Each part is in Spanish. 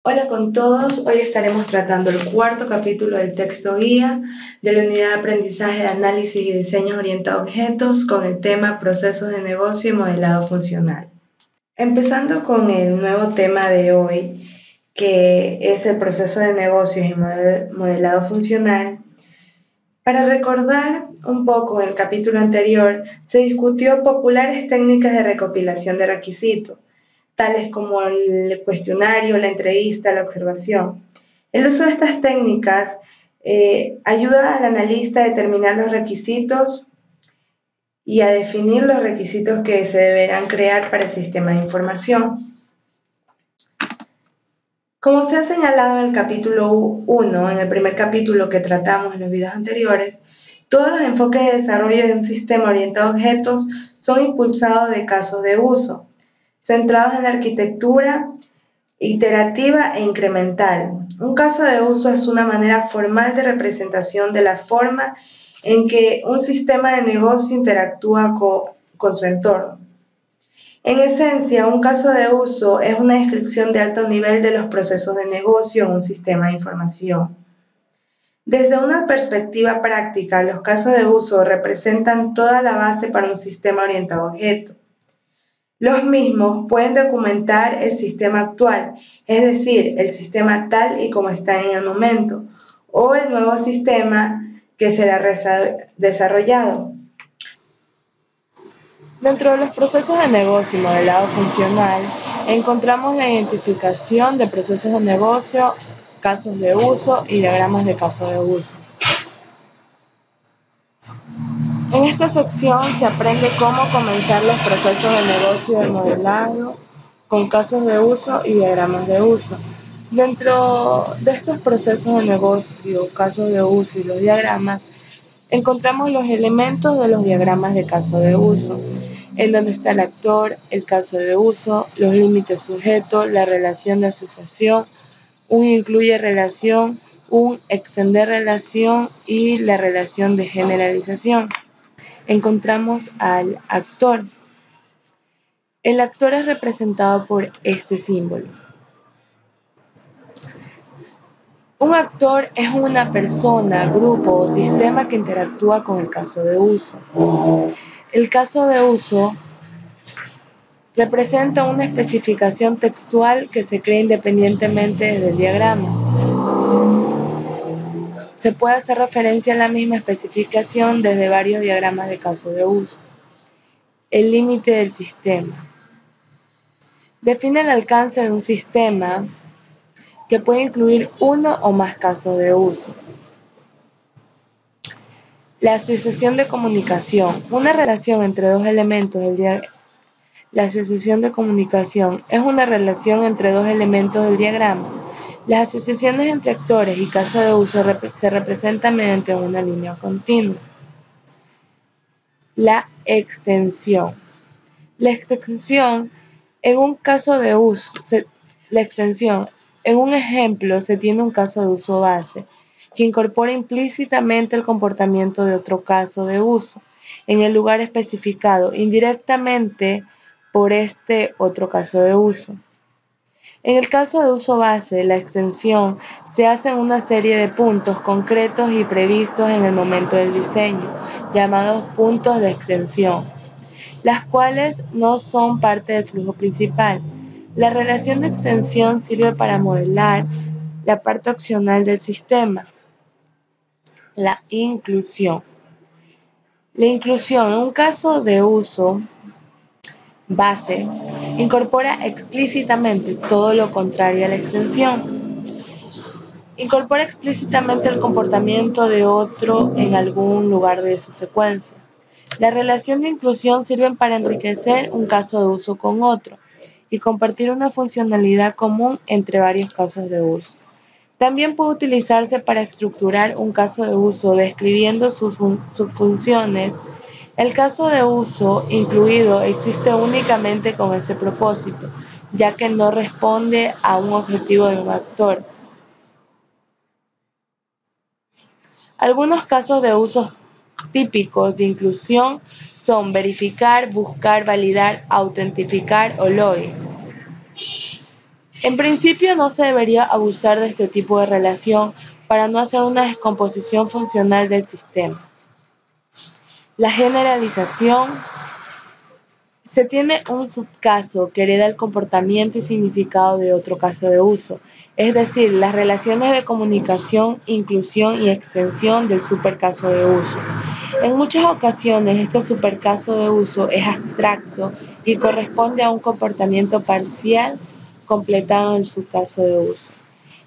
Hola con todos, hoy estaremos tratando el cuarto capítulo del texto guía de la unidad de aprendizaje de análisis y diseño orientado a objetos con el tema procesos de negocio y modelado funcional. Empezando con el nuevo tema de hoy, que es el proceso de negocios y modelado funcional. Para recordar un poco, en el capítulo anterior se discutió populares técnicas de recopilación de requisitos, tales como el cuestionario, la entrevista, la observación. El uso de estas técnicas ayuda al analista a determinar los requisitos y a definir los requisitos que se deberán crear para el sistema de información. Como se ha señalado en el capítulo 1, en el primer capítulo que tratamos en los videos anteriores, todos los enfoques de desarrollo de un sistema orientado a objetos son impulsados de casos de uso, centrados en la arquitectura iterativa e incremental. Un caso de uso es una manera formal de representación de la forma en que un sistema de negocio interactúa con su entorno. En esencia, un caso de uso es una descripción de alto nivel de los procesos de negocio en un sistema de información. Desde una perspectiva práctica, los casos de uso representan toda la base para un sistema orientado a objetos. Los mismos pueden documentar el sistema actual, es decir, el sistema tal y como está en el momento, o el nuevo sistema que será desarrollado. Dentro de los procesos de negocio y modelado funcional, encontramos la identificación de procesos de negocio, casos de uso y diagramas de caso de uso. En esta sección se aprende cómo comenzar los procesos de negocio de modelado con casos de uso y diagramas de uso. Dentro de estos procesos de negocio, casos de uso y los diagramas, encontramos los elementos de los diagramas de caso de uso, en donde está el actor, el caso de uso, los límites sujetos, la relación de asociación, un incluye relación, un extender relación y la relación de generalización. Encontramos al actor. El actor es representado por este símbolo. Un actor es una persona, grupo o sistema que interactúa con el caso de uso. El caso de uso representa una especificación textual que se crea independientemente del diagrama. Se puede hacer referencia a la misma especificación desde varios diagramas de caso de uso. El límite del sistema. Define el alcance de un sistema que puede incluir uno o más casos de uso. La asociación de comunicación. Una relación entre dos elementos del diagrama. La asociación de comunicación es una relación entre dos elementos del diagrama. Las asociaciones entre actores y casos de uso se representan mediante una línea continua. La extensión. La extensión en un caso de uso, en un ejemplo se tiene un caso de uso base que incorpora implícitamente el comportamiento de otro caso de uso en el lugar especificado indirectamente por este otro caso de uso. En el caso de uso base, la extensión se hace en una serie de puntos concretos y previstos en el momento del diseño, llamados puntos de extensión, las cuales no son parte del flujo principal. La relación de extensión sirve para modelar la parte opcional del sistema. La inclusión. La inclusión en un caso de uso base incorpora explícitamente todo lo contrario a la extensión. Incorpora explícitamente el comportamiento de otro en algún lugar de su secuencia. La relación de inclusión sirve para enriquecer un caso de uso con otro y compartir una funcionalidad común entre varios casos de uso. También puede utilizarse para estructurar un caso de uso describiendo sus funciones. El caso de uso incluido existe únicamente con ese propósito, ya que no responde a un objetivo de un actor. Algunos casos de uso típicos de inclusión son verificar, buscar, validar, autentificar o login. En principio no se debería abusar de este tipo de relación para no hacer una descomposición funcional del sistema. La generalización. Se tiene un subcaso que hereda el comportamiento y significado de otro caso de uso, es decir, las relaciones de comunicación, inclusión y extensión del supercaso de uso. En muchas ocasiones este supercaso de uso es abstracto y corresponde a un comportamiento parcial completado en el subcaso de uso.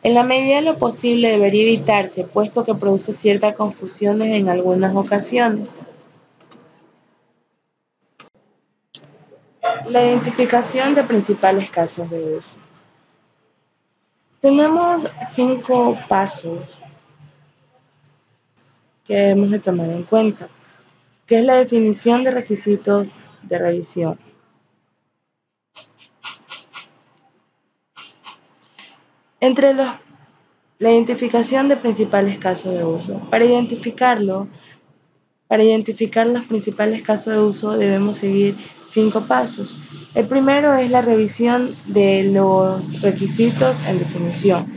En la medida de lo posible debería evitarse, puesto que produce ciertas confusiones en algunas ocasiones. La identificación de principales casos de uso. Tenemos 5 pasos que debemos de tomar en cuenta, que es la definición de requisitos de revisión. La identificación de principales casos de uso. Para identificar los principales casos de uso debemos seguir 5 pasos. El primero es la revisión de los requisitos en definición.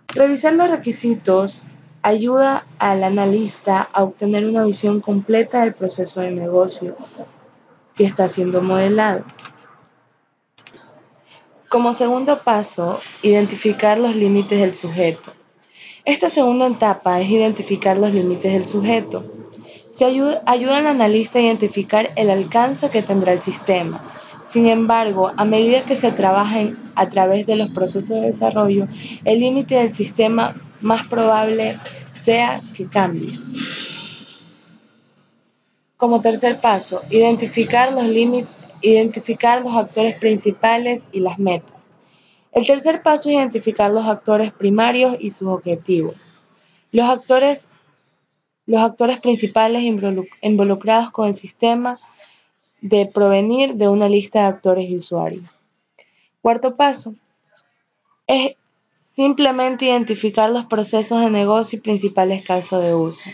Revisar los requisitos ayuda al analista a obtener una visión completa del proceso de negocio que está siendo modelado. Como segundo paso, identificar los límites del sujeto. Esta segunda etapa es identificar los límites del sujeto. Ayuda al analista a identificar el alcance que tendrá el sistema. Sin embargo, a medida que se trabaja a través de los procesos de desarrollo, el límite del sistema más probable sea que cambie. Como tercer paso, identificar los actores principales y las metas. El tercer paso es identificar los actores primarios y sus objetivos. Los actores principales involucrados con el sistema de provenir de una lista de actores y usuarios. Cuarto paso es simplemente identificar los procesos de negocio y principales casos de uso.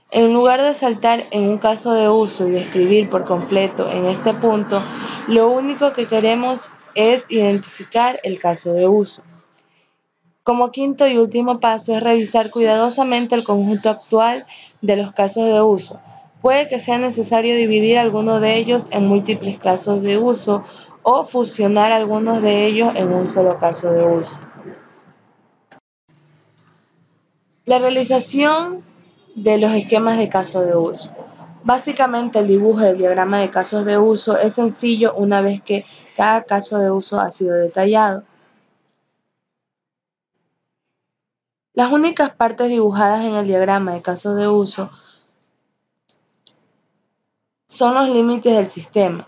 En lugar de saltar en un caso de uso y describir por completo en este punto, lo único que queremos es identificar el caso de uso. Como quinto y último paso es revisar cuidadosamente el conjunto actual de los casos de uso. Puede que sea necesario dividir algunos de ellos en múltiples casos de uso o fusionar algunos de ellos en un solo caso de uso. La realización de los esquemas de caso de uso. Básicamente el dibujo del diagrama de casos de uso es sencillo una vez que cada caso de uso ha sido detallado. Las únicas partes dibujadas en el diagrama de casos de uso son los límites del sistema,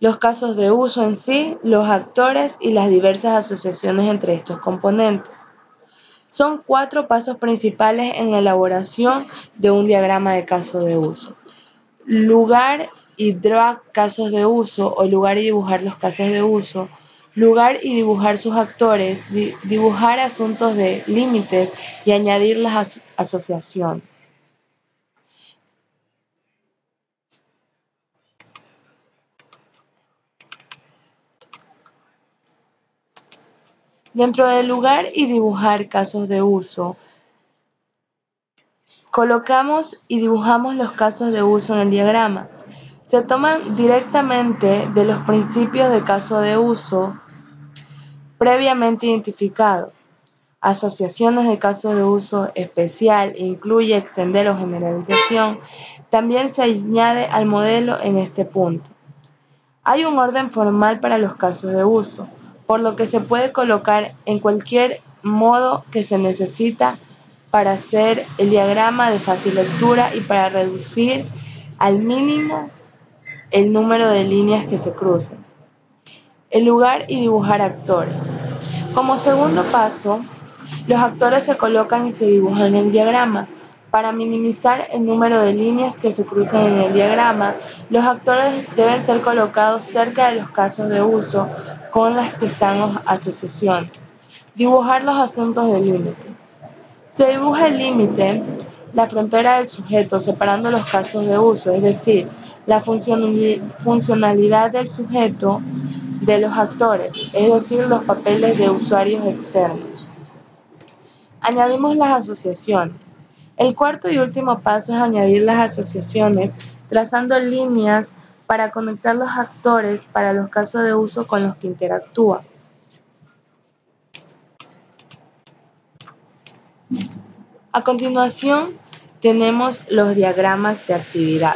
los casos de uso en sí, los actores y las diversas asociaciones entre estos componentes. Son 4 pasos principales en la elaboración de un diagrama de caso de uso. Lugar y drag casos de uso o lugar y dibujar los casos de uso. Lugar y dibujar sus actores, dibujar asuntos de límites y añadir las asociaciones. Dentro del lugar y dibujar casos de uso, colocamos y dibujamos los casos de uso en el diagrama. Se toman directamente de los principios de caso de uso previamente identificados. Asociaciones de casos de uso especial incluye extender o generalización. También se añade al modelo en este punto. Hay un orden formal para los casos de uso, por lo que se puede colocar en cualquier modo que se necesita para hacer el diagrama de fácil lectura y para reducir al mínimo el número de líneas que se crucen. El lugar y dibujar actores. Como segundo paso, los actores se colocan y se dibujan en el diagrama. Para minimizar el número de líneas que se cruzan en el diagrama, los actores deben ser colocados cerca de los casos de uso con las que están las asociaciones. Dibujar los asuntos del límite. Se dibuja el límite, la frontera del sujeto, separando los casos de uso, es decir, la funcionalidad del sujeto de los actores, es decir, los papeles de usuarios externos. Añadimos las asociaciones. El cuarto y último paso es añadir las asociaciones, trazando líneas para conectar los actores para los casos de uso con los que interactúan. A continuación, tenemos los diagramas de actividad.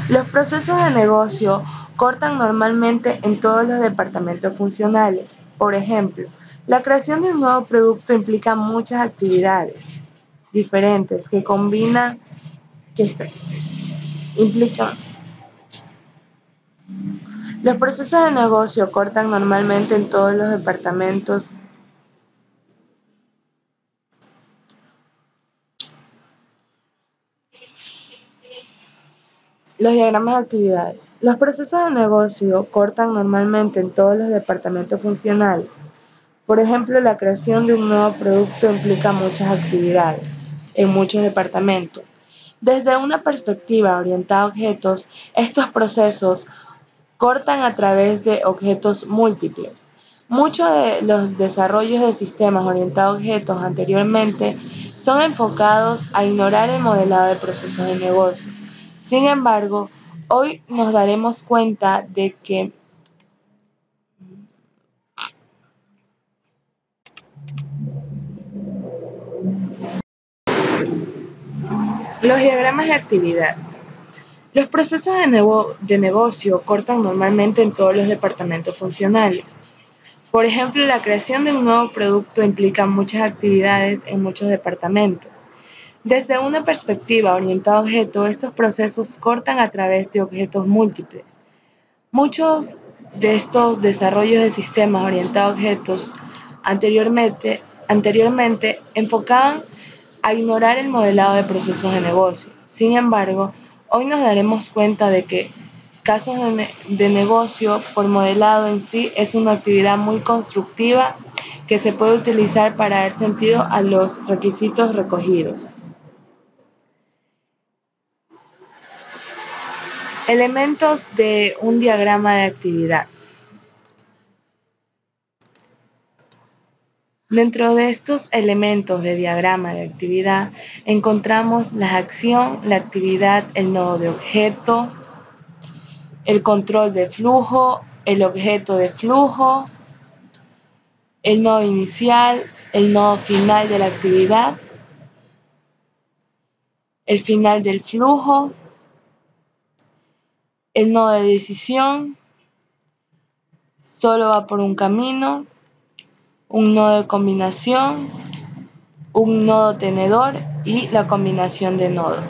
Los procesos de negocio cortan normalmente en todos los departamentos funcionales. Por ejemplo, la creación de un nuevo producto implica muchas actividades diferentes que implican. Los procesos de negocio cortan normalmente en todos los departamentos. Los diagramas de actividades. Los procesos de negocio cortan normalmente en todos los departamentos funcionales. Por ejemplo, la creación de un nuevo producto implica muchas actividades en muchos departamentos. Desde una perspectiva orientada a objetos, estos procesos cortan a través de objetos múltiples. Muchos de los desarrollos de sistemas orientados a objetos anteriormente son enfocados a ignorar el modelado de procesos de negocio. Sin embargo, hoy nos daremos cuenta de que los diagramas de actividad. Los procesos de negocio cortan normalmente en todos los departamentos funcionales. Por ejemplo, la creación de un nuevo producto implica muchas actividades en muchos departamentos. Desde una perspectiva orientada a objetos, estos procesos cortan a través de objetos múltiples. Muchos de estos desarrollos de sistemas orientados a objetos anteriormente enfocaban a ignorar el modelado de procesos de negocio. Sin embargo, hoy nos daremos cuenta de que casos de negocio por modelado en sí es una actividad muy constructiva que se puede utilizar para dar sentido a los requisitos recogidos. Elementos de un diagrama de actividad. Dentro de estos elementos de diagrama de actividad encontramos la acción, la actividad, el nodo de objeto, el control de flujo, el objeto de flujo, el nodo inicial, el nodo final de la actividad, el final del flujo, el nodo de decisión, solo va por un camino, un nodo de combinación, un nodo tenedor y la combinación de nodos.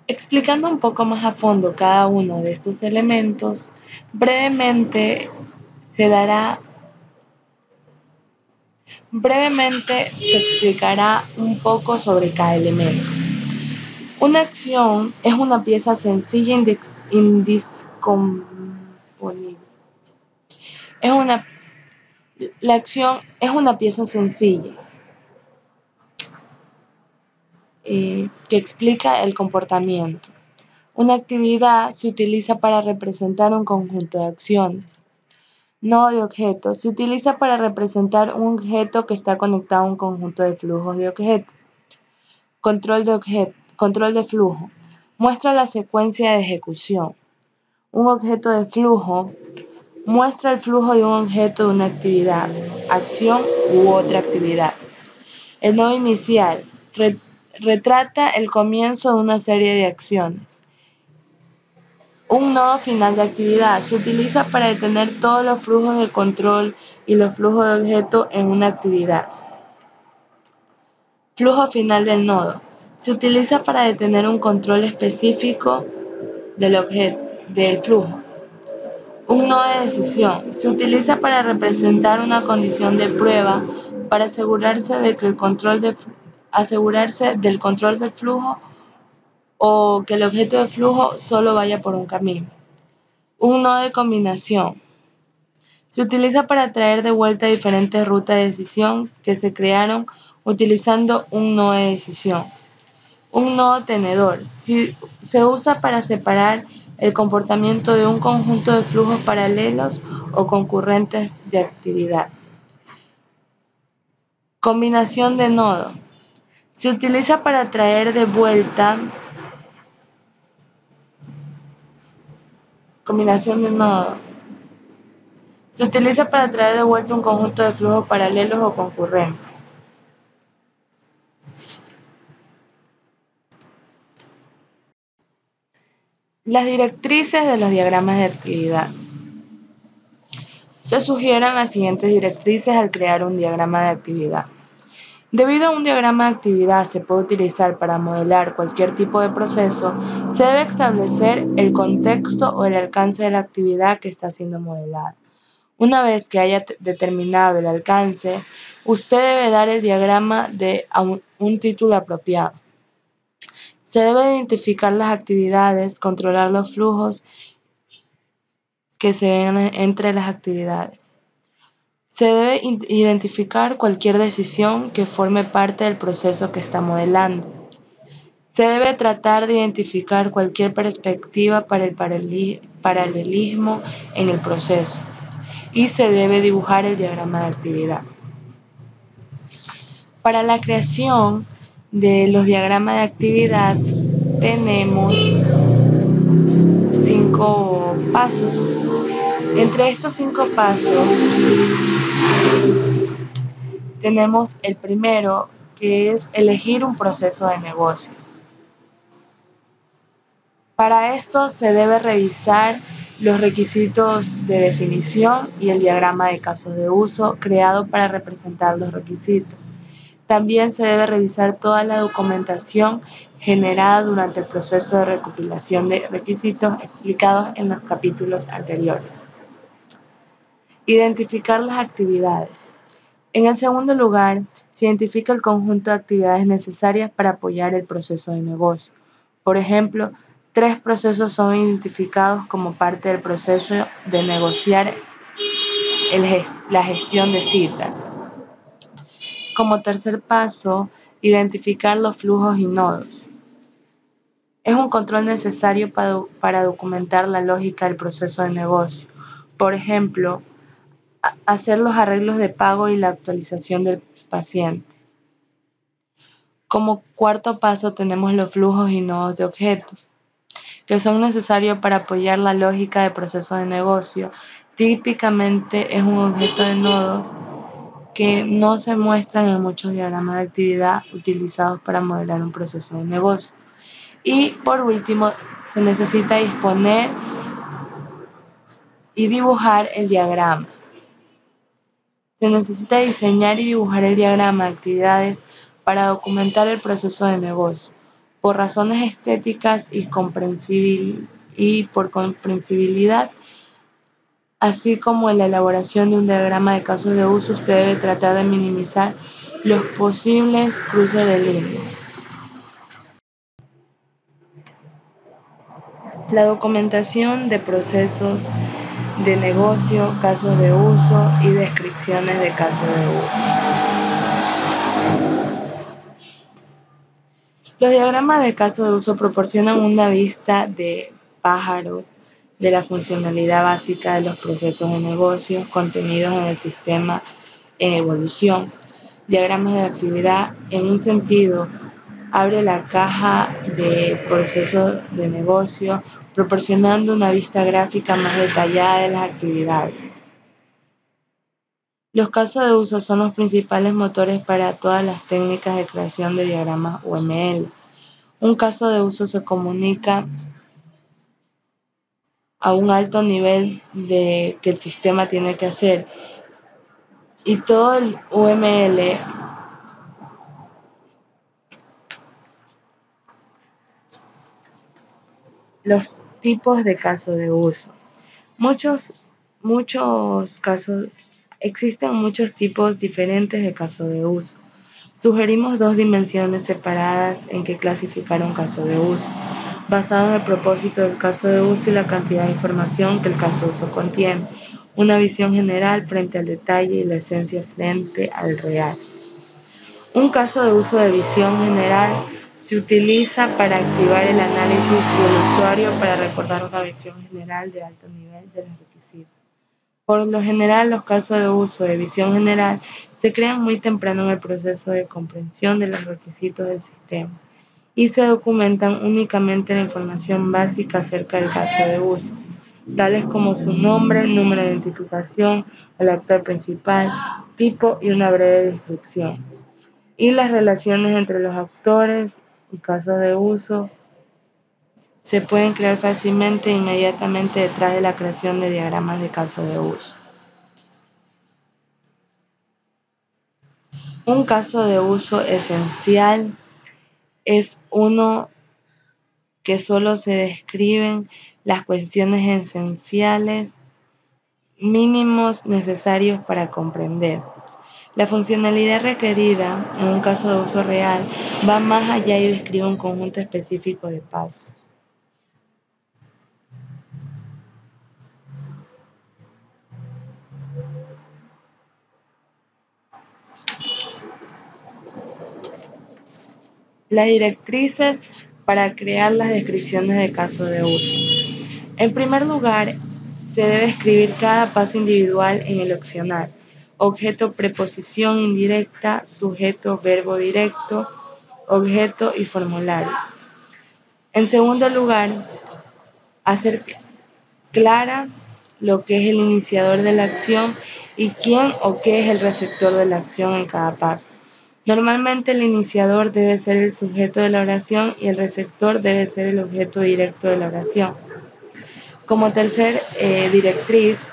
Explicando un poco más a fondo cada uno de estos elementos, brevemente se explicará un poco sobre cada elemento. Una acción es una pieza sencilla indiscomponible. La acción es una pieza sencilla que explica el comportamiento. Una actividad se utiliza para representar un conjunto de acciones. Nodo de objeto se utiliza para representar un objeto que está conectado a un conjunto de flujos de objeto. Control de flujo muestra la secuencia de ejecución. Un objeto de flujo muestra el flujo de un objeto de una actividad, acción u otra actividad. El nodo inicial retrata el comienzo de una serie de acciones. Un nodo final de actividad se utiliza para detener todos los flujos de control y los flujos de objeto en una actividad. Flujo final del nodo se utiliza para detener un control específico del flujo. Un nodo de decisión se utiliza para representar una condición de prueba para asegurarse del control del flujo o que el objeto de flujo solo vaya por un camino. Un nodo de combinación Se utiliza para traer de vuelta diferentes rutas de decisión que se crearon utilizando un nodo de decisión. Un nodo tenedor se usa para separar el comportamiento de un conjunto de flujos paralelos o concurrentes de actividad. Combinación de nodo. Se utiliza para traer de vuelta un conjunto de flujos paralelos o concurrentes. Las directrices de los diagramas de actividad. Se sugieren las siguientes directrices al crear un diagrama de actividad. Debido a un diagrama de actividad se puede utilizar para modelar cualquier tipo de proceso, se debe establecer el contexto o el alcance de la actividad que está siendo modelada. Una vez que haya determinado el alcance, usted debe dar el diagrama a un título apropiado. Se debe identificar las actividades, controlar los flujos que se den entre las actividades. Se debe identificar cualquier decisión que forme parte del proceso que está modelando. Se debe tratar de identificar cualquier perspectiva para el paralelismo en el proceso. Y se debe dibujar el diagrama de actividad. Para la creación de los diagramas de actividad tenemos 5 pasos. Entre estos 5 pasos tenemos el primero, que es elegir un proceso de negocio. Para esto se debe revisar los requisitos de definición y el diagrama de casos de uso creado para representar los requisitos. También se debe revisar toda la documentación generada durante el proceso de recopilación de requisitos explicados en los capítulos anteriores. Identificar las actividades. En el segundo lugar, se identifica el conjunto de actividades necesarias para apoyar el proceso de negocio. Por ejemplo, 3 procesos son identificados como parte del proceso de negociar la gestión de citas. Como tercer paso, identificar los flujos y nodos. Es un control necesario para documentar la lógica del proceso de negocio. Por ejemplo, hacer los arreglos de pago y la actualización del paciente. Como cuarto paso tenemos los flujos y nodos de objetos, que son necesarios para apoyar la lógica del proceso de negocio. Típicamente es un objeto de nodos que no se muestran en muchos diagramas de actividad utilizados para modelar un proceso de negocio. Y por último, se necesita disponer y dibujar el diagrama. Se necesita diseñar y dibujar el diagrama de actividades para documentar el proceso de negocio. Por razones estéticas y por comprensibilidad, así como en la elaboración de un diagrama de casos de uso, usted debe tratar de minimizar los posibles cruces de línea. La documentación de procesos de negocio, casos de uso y descripciones de casos de uso. Los diagramas de casos de uso proporcionan una vista de pájaro de la funcionalidad básica de los procesos de negocio contenidos en el sistema en evolución. Diagramas de actividad, en un sentido, abre la caja de procesos de negocio, proporcionando una vista gráfica más detallada de las actividades. Los casos de uso son los principales motores para todas las técnicas de creación de diagramas UML. Un caso de uso se comunica a un alto nivel de que el sistema tiene que hacer, y todo el UML los tipos de casos de uso. Existen muchos tipos diferentes de casos de uso. Sugerimos 2 dimensiones separadas en que clasificar un caso de uso, basado en el propósito del caso de uso y la cantidad de información que el caso de uso contiene. una visión general frente al detalle y la esencia frente al real. Un caso de uso de visión general se utiliza para activar el análisis del usuario para recordar una visión general de alto nivel de los requisitos. Por lo general, los casos de uso de visión general se crean muy temprano en el proceso de comprensión de los requisitos del sistema y se documentan únicamente la información básica acerca del caso de uso, tales como su nombre, número de identificación, el actor principal, tipo y una breve descripción. Y las relaciones entre los actores y casos de uso se pueden crear fácilmente e inmediatamente detrás de la creación de diagramas de caso de uso. Un caso de uso esencial es uno que solo se describen las cuestiones esenciales mínimos necesarios para comprender. La funcionalidad requerida en un caso de uso real va más allá y describe un conjunto específico de pasos. Las directrices para crear las descripciones de caso de uso. En primer lugar, se debe escribir cada paso individual en el opcional: objeto, preposición indirecta, sujeto, verbo directo, objeto y formulario. En segundo lugar, hacer clara lo que es el iniciador de la acción y quién o qué es el receptor de la acción en cada paso. Normalmente el iniciador debe ser el sujeto de la oración y el receptor debe ser el objeto directo de la oración. Como tercer directriz,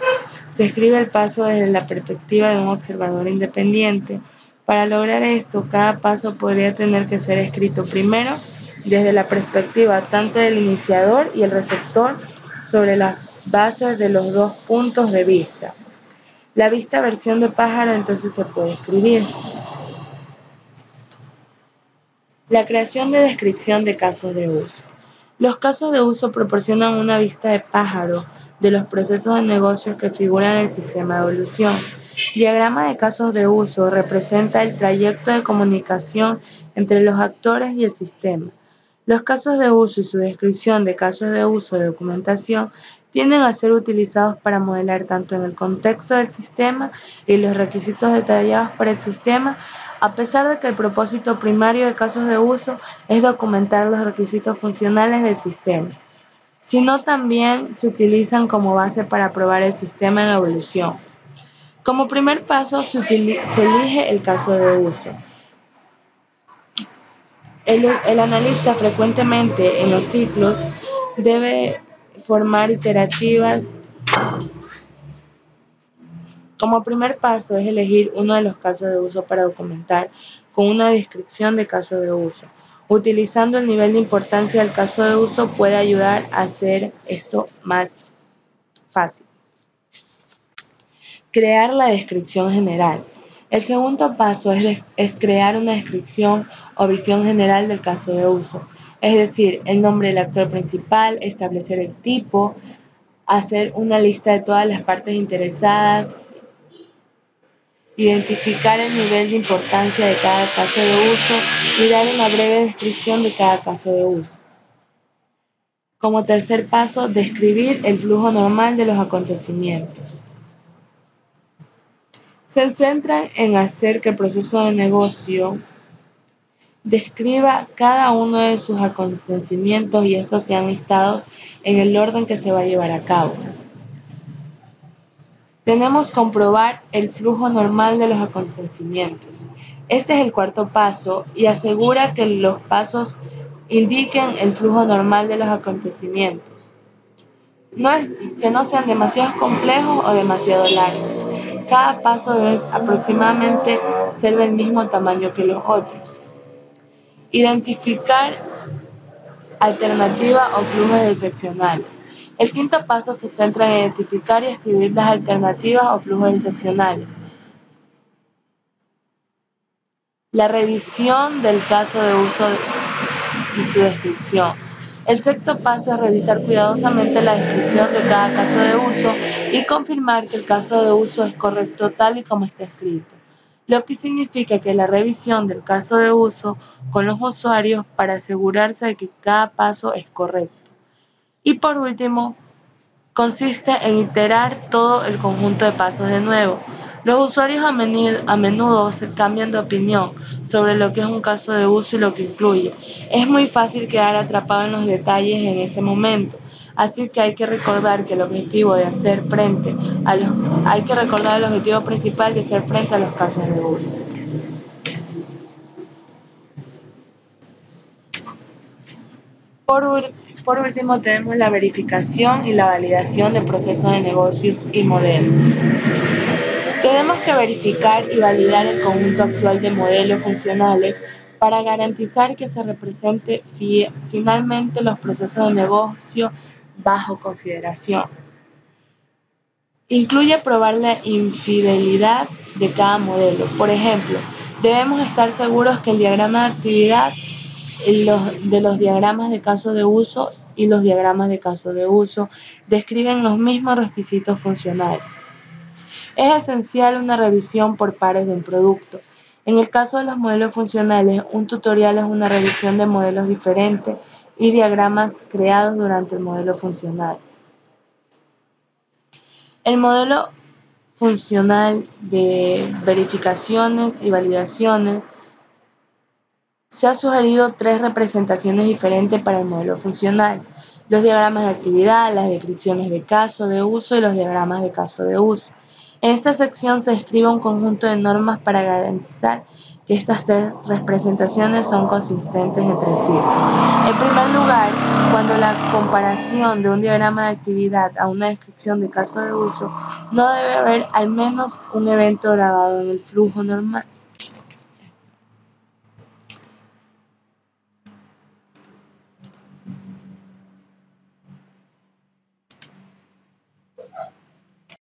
se escribe el paso desde la perspectiva de un observador independiente. Para lograr esto, cada paso podría tener que ser escrito primero desde la perspectiva tanto del iniciador y el receptor sobre las bases de los dos puntos de vista. La vista versión de pájaro entonces se puede escribir. La creación de descripción de casos de uso. Los casos de uso proporcionan una vista de pájaro de los procesos de negocios que figuran en el sistema de evolución. Diagrama de casos de uso representa el trayecto de comunicación entre los actores y el sistema. Los casos de uso y su descripción de casos de uso de documentación tienden a ser utilizados para modelar tanto en el contexto del sistema y los requisitos detallados para el sistema, a pesar de que el propósito primario de casos de uso es documentar los requisitos funcionales del sistema, sino también se utilizan como base para probar el sistema en evolución. Como primer paso se elige el caso de uso. El analista frecuentemente en los ciclos debe formar iterativas. Como primer paso es elegir uno de los casos de uso para documentar con una descripción de caso de uso. Utilizando el nivel de importancia del caso de uso puede ayudar a hacer esto más fácil. Crear la descripción general. El segundo paso es crear una descripción o visión general del caso de uso, es decir, el nombre del actor principal, establecer el tipo, hacer una lista de todas las partes interesadas, identificar el nivel de importancia de cada caso de uso y dar una breve descripción de cada caso de uso. Como tercer paso, describir el flujo normal de los acontecimientos. Se centran en hacer que el proceso de negocio describa cada uno de sus acontecimientos y estos sean listados en el orden que se va a llevar a cabo. Tenemos que comprobar el flujo normal de los acontecimientos. Este es el cuarto paso y asegura que los pasos indiquen el flujo normal de los acontecimientos. Que no sean demasiado complejos o demasiado largos. Cada paso debe aproximadamente ser del mismo tamaño que los otros. Identificar alternativas o flujos excepcionales. El quinto paso se centra en identificar y escribir las alternativas o flujos excepcionales. La revisión del caso de uso y su descripción. El sexto paso es revisar cuidadosamente la descripción de cada caso de uso y confirmar que el caso de uso es correcto tal y como está escrito, lo que significa que la revisión del caso de uso con los usuarios para asegurarse de que cada paso es correcto. Y por último, consiste en iterar todo el conjunto de pasos de nuevo. Los usuarios a menudo se cambian de opinión sobre lo que es un caso de uso y lo que incluye. Es muy fácil quedar atrapado en los detalles en ese momento, así que hay que recordar que el objetivo principal de hacer frente a los casos de uso. Por último, tenemos la verificación y la validación de procesos de negocios y modelos. Tenemos que verificar y validar el conjunto actual de modelos funcionales para garantizar que se represente finalmente los procesos de negocio bajo consideración. Incluye probar la infidelidad de cada modelo. Por ejemplo, debemos estar seguros que el diagrama de actividad de los diagramas de caso de uso y los diagramas de caso de uso describen los mismos requisitos funcionales. Es esencial una revisión por pares de un producto. En el caso de los modelos funcionales, un tutorial es una revisión de modelos diferentes y diagramas creados durante el modelo funcional. El modelo funcional de verificaciones y validaciones se ha sugerido 3 representaciones diferentes para el modelo funcional: los diagramas de actividad, las descripciones de caso de uso y los diagramas de caso de uso. En esta sección se describe un conjunto de normas para garantizar que estas 3 representaciones son consistentes entre sí. En primer lugar, cuando la comparación de un diagrama de actividad a una descripción de caso de uso, no debe haber al menos un evento grabado en el flujo normal.